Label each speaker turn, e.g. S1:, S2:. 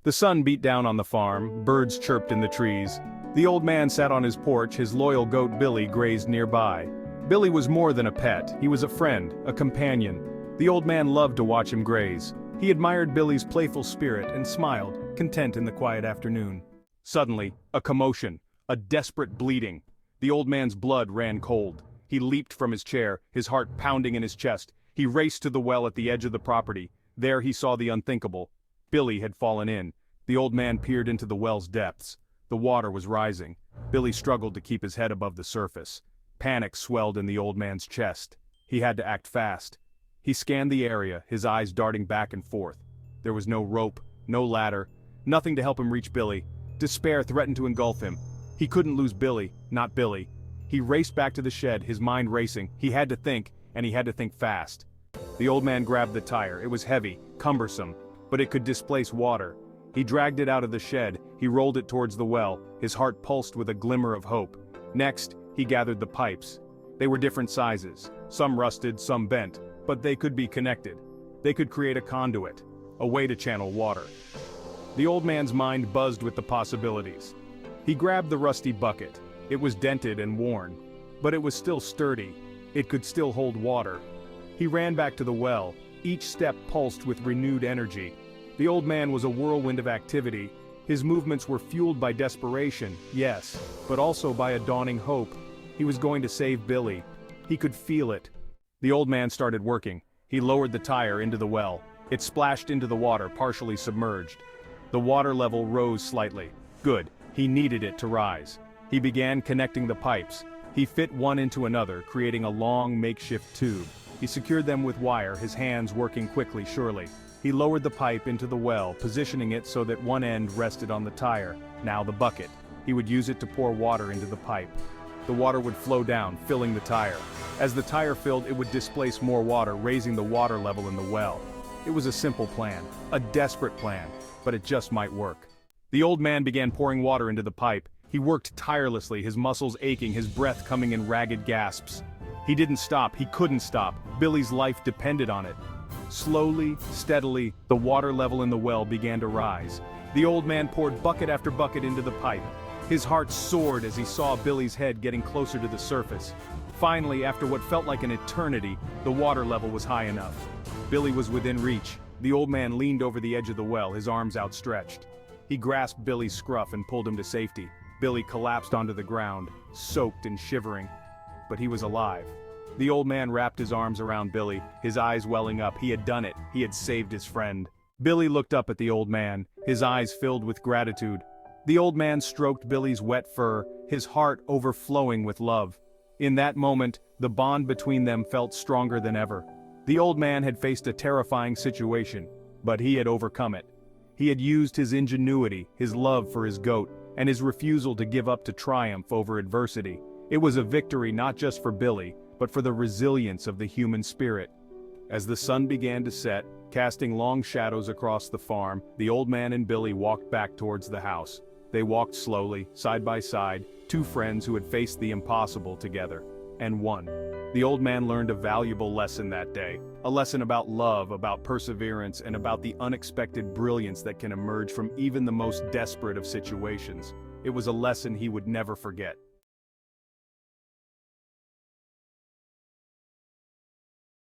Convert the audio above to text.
S1: The sun beat down on the farm, birds chirped in the trees. The old man sat on his porch, his loyal goat Billy grazed nearby. Billy was more than a pet, he was a friend, a companion. The old man loved to watch him graze. He admired Billy's playful spirit and smiled, content in the quiet afternoon. Suddenly, a commotion, a desperate bleating. The old man's blood ran cold. He leaped from his chair, his heart pounding in his chest. He raced to the well at the edge of the property. There he saw the unthinkable. Billy had fallen in. The old man peered into the well's depths. The water was rising. Billy struggled to keep his head above the surface. Panic swelled in the old man's chest. He had to act fast. He scanned the area, his eyes darting back and forth. There was no rope, no ladder, nothing to help him reach Billy. Despair threatened to engulf him. He couldn't lose Billy, not Billy. He raced back to the shed, his mind racing. He had to think, and he had to think fast. The old man grabbed the tire. It was heavy, cumbersome, but it could displace water. He dragged it out of the shed. He rolled it towards the well. His heart pulsed with a glimmer of hope. Next, he gathered the pipes. They were different sizes, some rusted, some bent, but they could be connected. They could create a conduit, a way to channel water. The old man's mind buzzed with the possibilities. He grabbed the rusty bucket. It was dented and worn, but it was still sturdy. It could still hold water. He ran back to the well. Each step pulsed with renewed energy. The old man was a whirlwind of activity. His movements were fueled by desperation, yes, but also by a dawning hope. He was going to save Billy. He could feel it. The old man started working. He lowered the tire into the well. It splashed into the water, partially submerged. The water level rose slightly. Good, he needed it to rise. He began connecting the pipes. He fit one into another, creating a long makeshift tube. He secured them with wire, his hands working quickly, surely. He lowered the pipe into the well, positioning it so that one end rested on the tire, now the bucket. He would use it to pour water into the pipe. The water would flow down, filling the tire. As the tire filled, it would displace more water, raising the water level in the well. It was a simple plan, a desperate plan, but it just might work. The old man began pouring water into the pipe. He worked tirelessly, his muscles aching, his breath coming in ragged gasps. He didn't stop, he couldn't stop. Billy's life depended on it. Slowly, steadily, the water level in the well began to rise. The old man poured bucket after bucket into the pipe. His heart soared as he saw Billy's head getting closer to the surface. Finally, after what felt like an eternity, the water level was high enough. Billy was within reach. The old man leaned over the edge of the well, his arms outstretched. He grasped Billy's scruff and pulled him to safety. Billy collapsed onto the ground, soaked and shivering. But he was alive. The old man wrapped his arms around Billy, his eyes welling up. He had done it. He had saved his friend. Billy looked up at the old man, his eyes filled with gratitude. The old man stroked Billy's wet fur, his heart overflowing with love. In that moment, the bond between them felt stronger than ever. The old man had faced a terrifying situation, but he had overcome it. He had used his ingenuity, his love for his goat, and his refusal to give up to triumph over adversity. It was a victory not just for Billy, but for the resilience of the human spirit. As the sun began to set, casting long shadows across the farm, the old man and Billy walked back towards the house. They walked slowly, side by side, two friends who had faced the impossible together, and won. The old man learned a valuable lesson that day, a lesson about love, about perseverance, and about the unexpected brilliance that can emerge from even the most desperate of situations. It was a lesson he would never forget.